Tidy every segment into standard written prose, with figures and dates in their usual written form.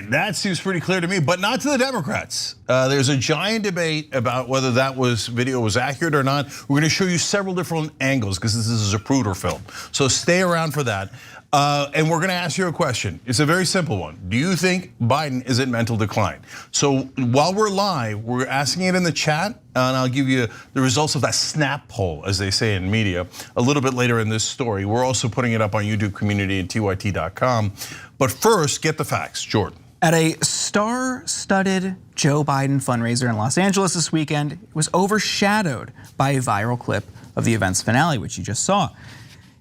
right, that seems pretty clear to me, but not to the Democrats. There's a giant debate about whether that video was accurate or not. We're gonna show you several different angles because this is a Zapruder film. So stay around for that. And we're gonna ask you a question. It's a very simple one. Do you think Biden is in mental decline? So while we're live, we're asking it in the chat, and I'll give you the results of that snap poll, as they say in media, a little bit later in this story. We're also putting it up on YouTube community and tyt.com. But first, get the facts, Jordan. At a star-studded Joe Biden fundraiser in Los Angeles this weekend, it was overshadowed by a viral clip of the event's finale, which you just saw.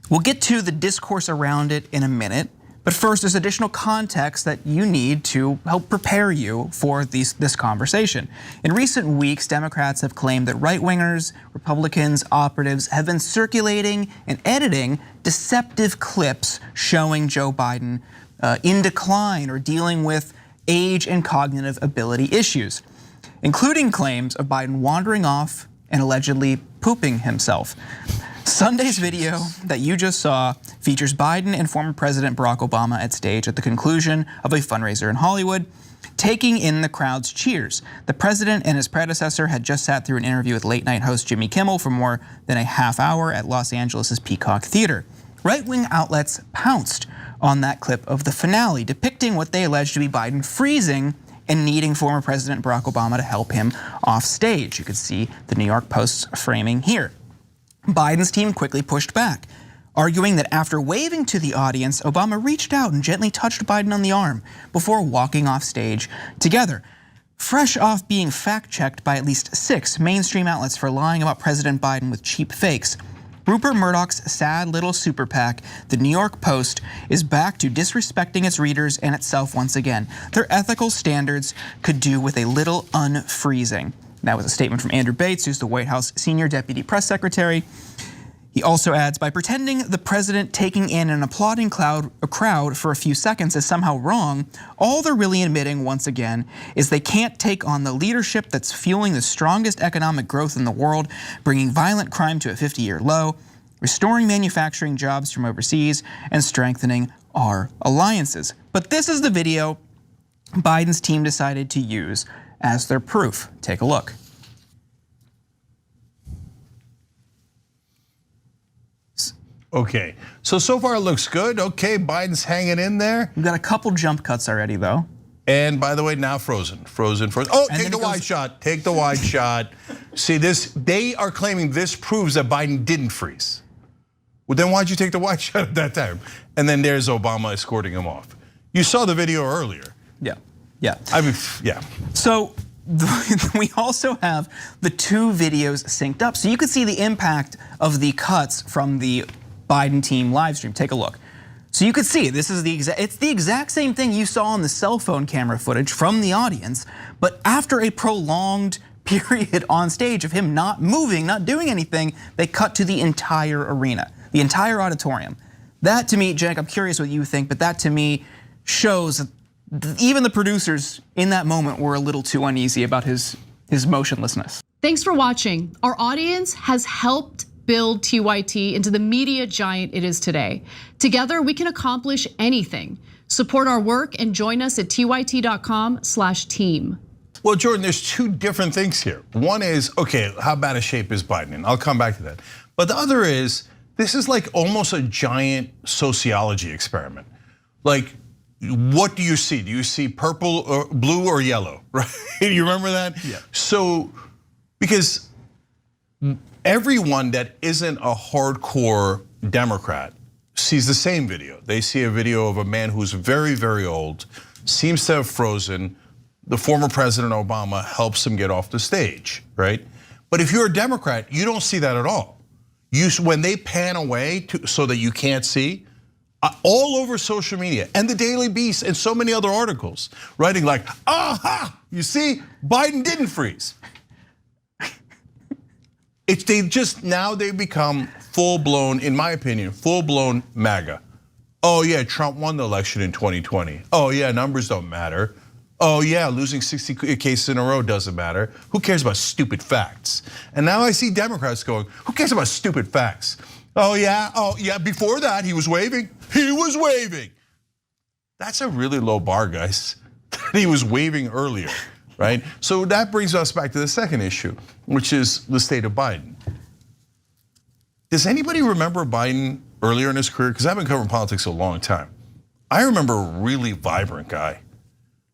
We'll get to the discourse around it in a minute, but first there's additional context that you need to help prepare you for this conversation. In recent weeks, Democrats have claimed that right-wingers, Republicans, operatives have been circulating and editing deceptive clips showing Joe Biden in decline or dealing with age and cognitive ability issues, including claims of Biden wandering off and allegedly pooping himself. Sunday's video that you just saw features Biden and former President Barack Obama at stage at the conclusion of a fundraiser in Hollywood, taking in the crowd's cheers. The president and his predecessor had just sat through an interview with late night host Jimmy Kimmel for more than a half hour at Los Angeles' Peacock Theater. Right-wing outlets pounced on that clip of the finale, depicting what they alleged to be Biden freezing and needing former President Barack Obama to help him off stage. You could see the New York Post's framing here. Biden's team quickly pushed back, arguing that after waving to the audience, Obama reached out and gently touched Biden on the arm before walking off stage together. Fresh off being fact-checked by at least 6 mainstream outlets for lying about President Biden with cheap fakes, Rupert Murdoch's sad little super PAC, the New York Post, is back to disrespecting its readers and itself once again. Their ethical standards could do with a little unfreezing. That was a statement from Andrew Bates, who's the White House senior deputy press secretary. He also adds, by pretending the president taking in an applauding crowd for a few seconds is somehow wrong, all they're really admitting once again is they can't take on the leadership that's fueling the strongest economic growth in the world, bringing violent crime to a 50-year low, restoring manufacturing jobs from overseas, and strengthening our alliances. But this is the video Biden's team decided to use as their proof. Take a look. Okay, so far it looks good. Okay, Biden's hanging in there. We've got a couple jump cuts already though. And by the way, now frozen. Oh, take the wide shot, take the wide shot. See this, they are claiming this proves that Biden didn't freeze. Well, then why'd you take the wide shot at that time? And then there's Obama escorting him off. You saw the video earlier. Yeah. I mean, yeah. So we also have the 2 videos synced up. So you could see the impact of the cuts from the Biden team live stream. Take a look. So you could see this is it's the exact same thing you saw on the cell phone camera footage from the audience, but after a prolonged period on stage of him not moving, not doing anything, they cut to the entire arena, the entire auditorium. That to me, Cenk, I'm curious what you think, but that to me shows even the producers in that moment were a little too uneasy about his motionlessness. Thanks for watching. Our audience has helped build TYT into the media giant it is today. Together, we can accomplish anything. Support our work and join us at tyt.com/team. Well, Jordan, there's 2 different things here. One is, okay, how bad a shape is Biden in? I'll come back to that. But the other is, this is like almost a giant sociology experiment. Like, what do you see? Do you see purple or blue or yellow, right? You remember that? Yeah. So, because everyone that isn't a hardcore Democrat sees the same video. They see a video of a man who's very, very old, seems to have frozen. The former President Obama helps him get off the stage, right? But if you're a Democrat, you don't see that at all. When they pan away so that you can't see, all over social media and the Daily Beast and so many other articles writing like, aha, you see, Biden didn't freeze. They've become full-blown, in my opinion, full-blown MAGA. Oh yeah, Trump won the election in 2020. Oh yeah, numbers don't matter. Oh yeah, losing 60 cases in a row doesn't matter. Who cares about stupid facts? And now I see Democrats going, who cares about stupid facts? Oh yeah, before that he was waving. He was waving. That's a really low bar, guys. he was waving earlier, right? So that brings us back to the second issue, which is the state of Biden. Does anybody remember Biden earlier in his career? Because I've been covering politics a long time. I remember a really vibrant guy.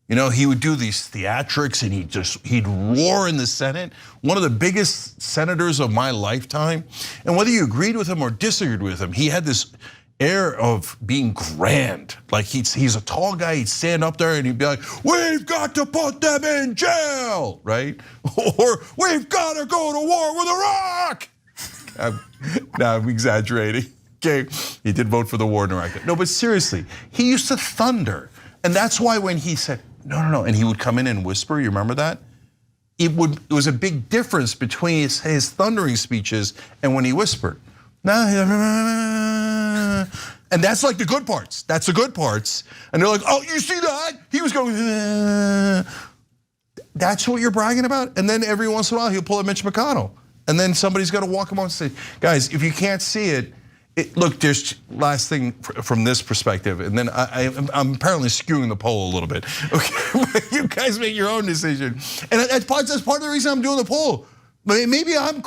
You know, he would do these theatrics and he'd roar in the Senate. One of the biggest senators of my lifetime. And whether you agreed with him or disagreed with him, he had this air of being grand. Like he's a tall guy, he'd stand up there and he'd be like, "We've got to put them in jail," right? Or "We've got to go to war with Iraq." I'm exaggerating. Okay, he did vote for the war in Iraq. No, but seriously, he used to thunder. And that's why when he said, no, and he would come in and whisper, you remember that? It was a big difference between his thundering speeches and when he whispered. And that's like the good parts. That's the good parts. And they're like, "Oh, you see that? He was going, That's what you're bragging about? And then every once in a while, he'll pull a Mitch McConnell. And then somebody's got to walk him on and say, guys, if you can't see it, look, there's last thing from this perspective, and then I'm apparently skewing the poll a little bit. Okay, you guys make your own decision, and that's part of the reason I'm doing the poll. Maybe I'm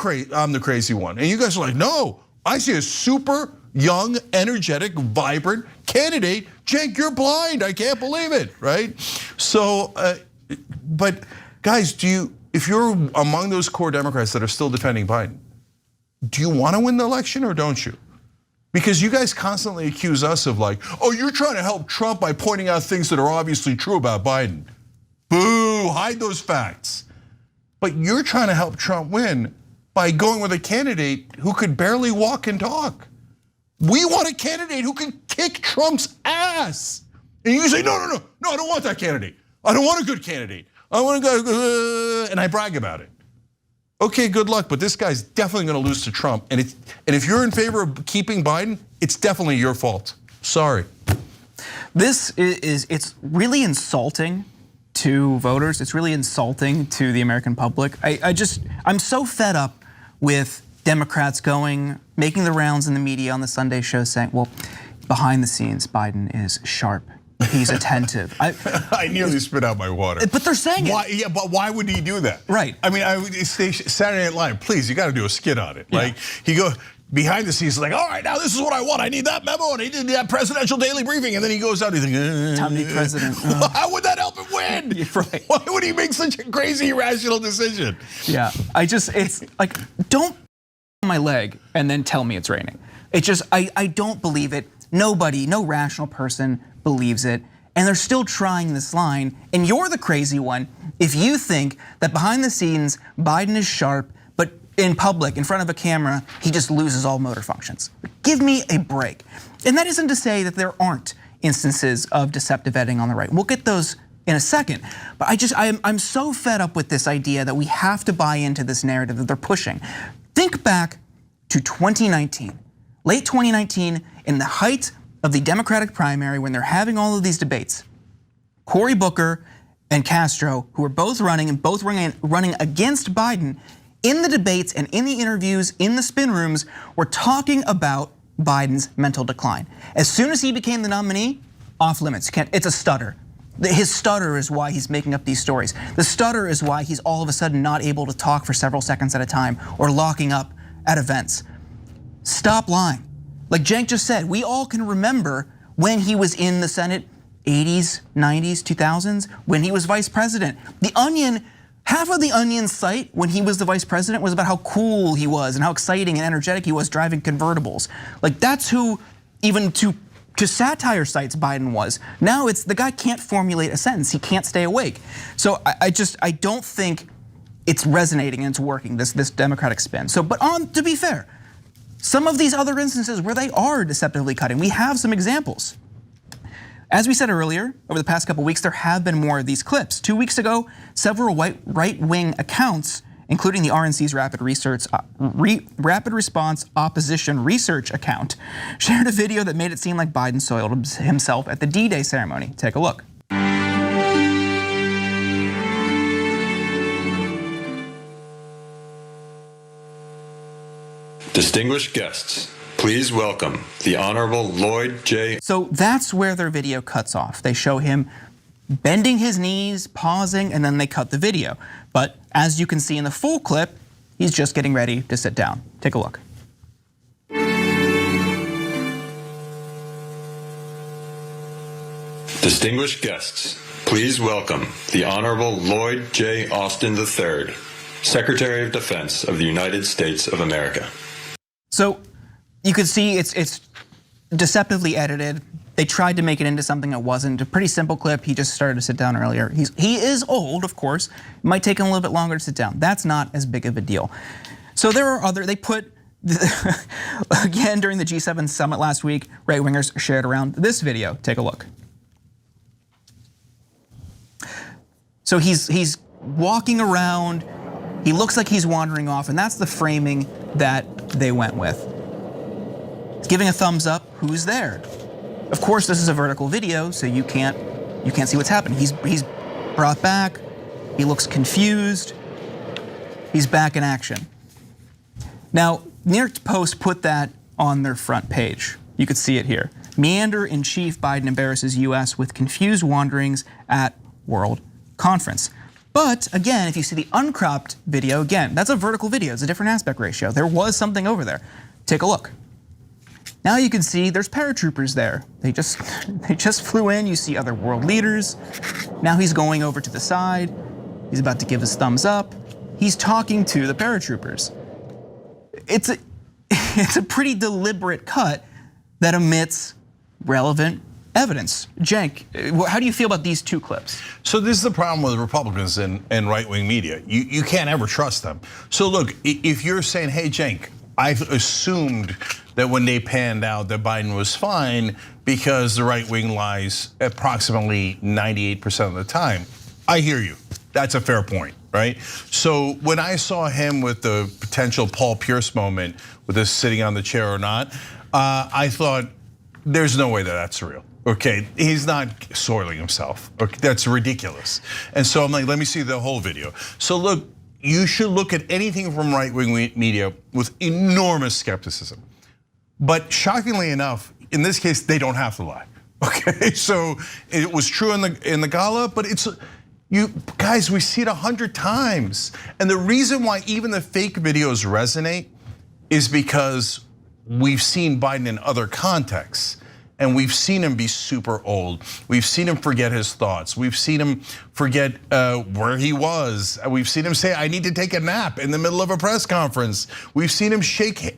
the crazy one, and you guys are like, no, I see a super young, energetic, vibrant candidate. Cenk, you're blind. I can't believe it, right? So, but guys, if you're among those core Democrats that are still defending Biden, do you want to win the election or don't you? Because you guys constantly accuse us of like, oh, you're trying to help Trump by pointing out things that are obviously true about Biden. Boo, hide those facts. But you're trying to help Trump win by going with a candidate who could barely walk and talk. We want a candidate who can kick Trump's ass. And you say, no, I don't want that candidate. I don't want a good candidate. I want to go, and I brag about it. Okay, good luck, but this guy's definitely going to lose to Trump. And if you're in favor of keeping Biden, it's definitely your fault. Sorry. It's really insulting to voters. It's really insulting to the American public. I'm so fed up with Democrats making the rounds in the media on the Sunday show saying, well, behind the scenes, Biden is sharp. He's attentive. I nearly spit out my water. But they're saying it. Yeah, but why would he do that? Right. I mean, Saturday Night Live, please, you got to do a skit on it. Yeah. Like he go behind the scenes, like, all right, now this is what I want. I need that memo, and he did that presidential daily briefing, and then he goes out, and he's like, time to be president. How would that help him win? Yeah, right. Why would he make such a crazy, irrational decision? Yeah, it's like, don't on my leg and then tell me it's raining. I don't believe it. Nobody, no rational person believes it, and they're still trying this line, and you're the crazy one if you think that behind the scenes, Biden is sharp, but in public, in front of a camera, he just loses all motor functions. Give me a break. And that isn't to say that there aren't instances of deceptive editing on the right. We'll get those in a second, but I'm so fed up with this idea that we have to buy into this narrative that they're pushing. Think back to 2019, late 2019, in the height of the Democratic primary when they're having all of these debates. Cory Booker and Castro, who are both running against Biden, in the debates and in the interviews, in the spin rooms, were talking about Biden's mental decline. As soon as he became the nominee, off limits. It's a stutter. His stutter is why he's making up these stories. The stutter is why he's all of a sudden not able to talk for several seconds at a time or locking up at events. Stop lying. Like Cenk just said, we all can remember when he was in the Senate, 80s, 90s, 2000s, when he was vice president. The Onion, half of the Onion's site when he was the vice president was about how cool he was and how exciting and energetic he was driving convertibles. Like that's who, even to satire sites Biden was. Now it's the guy can't formulate a sentence. He can't stay awake. So I don't think it's resonating and it's working, this Democratic spin. So, but to be fair, some of these other instances where they are deceptively cutting, we have some examples. As we said earlier, over the past couple weeks, there have been more of these clips. 2 weeks ago, several right-wing accounts, including the RNC's Rapid Response Opposition Research account, shared a video that made it seem like Biden soiled himself at the D-Day ceremony. Take a look. Distinguished guests, please welcome the Honorable Lloyd J. So that's where their video cuts off. They show him bending his knees, pausing, and then they cut the video. But as you can see in the full clip, he's just getting ready to sit down. Take a look. Distinguished guests, please welcome the Honorable Lloyd J. Austin III, Secretary of Defense of the United States of America. So you could see it's deceptively edited. They tried to make it into something that wasn't. A pretty simple clip. He just started to sit down earlier. He is old, of course. It might take him a little bit longer to sit down. That's not as big of a deal. So there are they put, again, during the G7 summit last week, right-wingers shared around this video. Take a look. So he's walking around. He looks like he's wandering off, and that's the framing that they went with. He's giving a thumbs up. Who's there? Of course, this is a vertical video, so you can't see what's happening. He's brought back. He looks confused. He's back in action. Now, New York Post put that on their front page. You could see it here. Meander in chief, Biden embarrasses US with confused wanderings at World Conference. But again, if you see the uncropped video, again, that's a vertical video. It's a different aspect ratio. There was something over there. Take a look. Now you can see there's paratroopers there. They just flew in. You see other world leaders. Now he's going over to the side. He's about to give his thumbs up. He's talking to the paratroopers. It's a pretty deliberate cut that omits relevant evidence. Cenk, how do you feel about these two clips? So this is the problem with Republicans and right-wing media. You can't ever trust them. So look, if you're saying, hey, Cenk, I've assumed that when they panned out that Biden was fine because the right wing lies approximately 98% of the time. I hear you. That's a fair point, right? So when I saw him with the potential Paul Pierce moment with us sitting on the chair or not, I thought there's no way that that's real. Okay, he's not soiling himself. Okay, that's ridiculous. And so I'm like, let me see the whole video. So look, you should look at anything from right-wing media with enormous skepticism. But shockingly enough, in this case, they don't have to lie. Okay, so it was true in the gala, but you guys, we see it 100 times. And the reason why even the fake videos resonate is because we've seen Biden in other contexts. And we've seen him be super old. We've seen him forget his thoughts. We've seen him forget where he was. We've seen him say, I need to take a nap in the middle of a press conference. We've seen him shake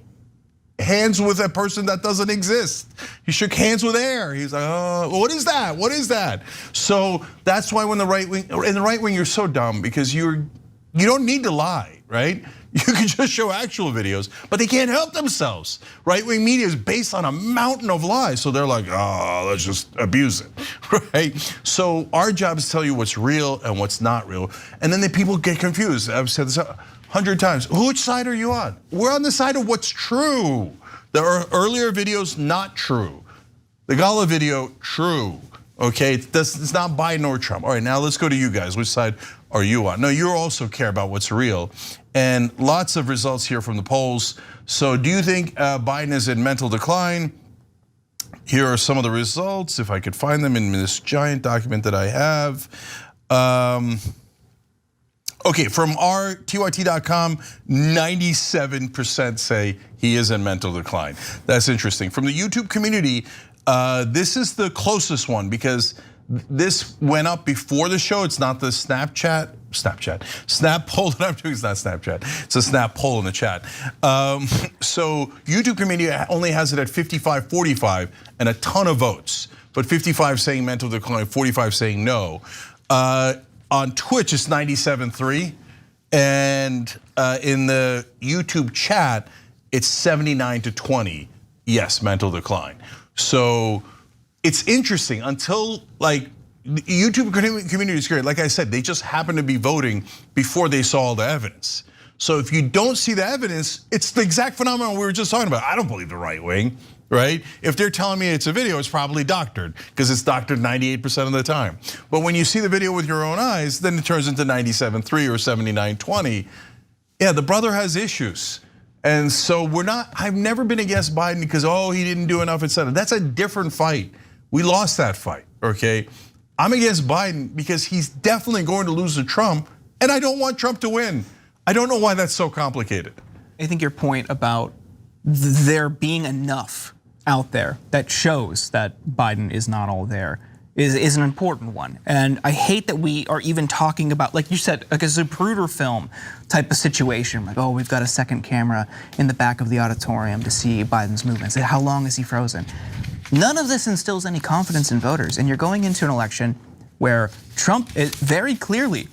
hands with a person that doesn't exist. He shook hands with air. He's like, oh, what is that? What is that? So that's why when in the right wing, you're so dumb because you don't need to lie, right? You can just show actual videos, but they can't help themselves. Right-wing media is based on a mountain of lies, so they're like, oh, let's just abuse it, right? So our job is to tell you what's real and what's not real, and then the people get confused. I've said this 100 times. Which side are you on? We're on the side of what's true. There are earlier videos not true. The gala video, true. Okay, it's not Biden or Trump. All right, now let's go to you guys. Which side are you on? No, you also care about what's real. And lots of results here from the polls. So do you think Biden is in mental decline? Here are some of the results, if I could find them in this giant document that I have. Okay, from our TYT.com, 97% say he is in mental decline. That's interesting. From the YouTube community, this is the closest one because this went up before the show. It's not the snap poll that I'm doing. It's not Snapchat. It's a snap poll in the chat. So YouTube community only has it at 55-45 and a ton of votes, but 55 saying mental decline, 45 saying no. On Twitch, it's 97-3, and in the YouTube chat, it's 79-20. Yes, mental decline. So it's interesting until like the YouTube community is great. Like I said, they just happen to be voting before they saw all the evidence. So if you don't see the evidence, it's the exact phenomenon we were just talking about. I don't believe the right wing, right? If they're telling me it's a video, it's probably doctored because it's doctored 98% of the time. But when you see the video with your own eyes, then it turns into 97-3 or 79-20. Yeah, the brother has issues. And so I've never been against Biden because, oh, he didn't do enough, etc. That's a different fight. We lost that fight, okay? I'm against Biden because he's definitely going to lose to Trump, and I don't want Trump to win. I don't know why that's so complicated. I think your point about there being enough out there that shows that Biden is not all there is an important one. And I hate that we are even talking about, like you said, like a Zapruder film type of situation. Like, oh, we've got a second camera in the back of the auditorium to see Biden's movements. And how long is he frozen? None of this instills any confidence in voters. And you're going into an election where Trump very clearly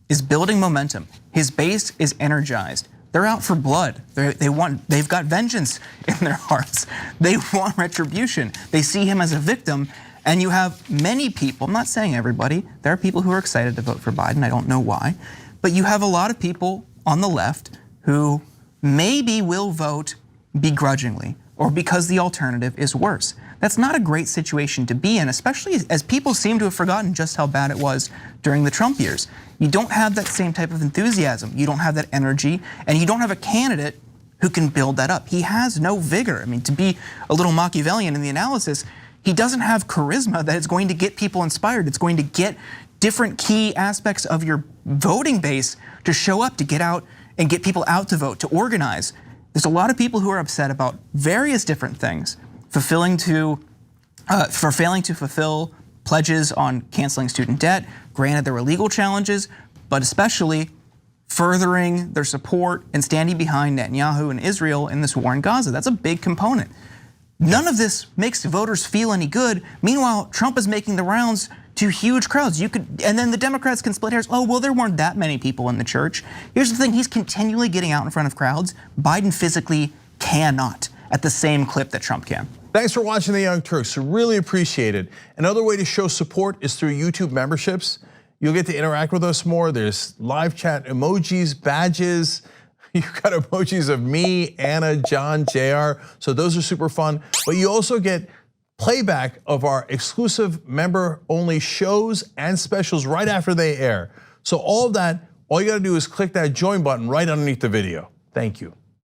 is building momentum. His base is energized. They're out for blood. They've got vengeance in their hearts. They want retribution. They see him as a victim. And you have many people, I'm not saying everybody, there are people who are excited to vote for Biden, I don't know why. But you have a lot of people on the left who maybe will vote begrudgingly or because the alternative is worse. That's not a great situation to be in, especially as people seem to have forgotten just how bad it was during the Trump years. You don't have that same type of enthusiasm, you don't have that energy, and you don't have a candidate who can build that up. He has no vigor. I mean, to be a little Machiavellian in the analysis, he doesn't have charisma that is going to get people inspired. It's going to get different key aspects of your voting base to show up, to get out and get people out to vote, to organize. There's a lot of people who are upset about various different things, for failing to fulfill pledges on canceling student debt. Granted, there were legal challenges, but especially furthering their support and standing behind Netanyahu and Israel in this war in Gaza. That's a big component. None of this makes voters feel any good. Meanwhile, Trump is making the rounds to huge crowds. And then the Democrats can split hairs. Oh, well, there weren't that many people in the church. Here's the thing, he's continually getting out in front of crowds. Biden physically cannot at the same clip that Trump can. Thanks for watching The Young Turks, really appreciate it. Another way to show support is through YouTube memberships. You'll get to interact with us more. There's live chat, emojis, badges. You've got emojis of me, Anna, John, JR, so those are super fun. But you also get playback of our exclusive member-only shows and specials right after they air. So all of that, all you gotta do is click that join button right underneath the video. Thank you.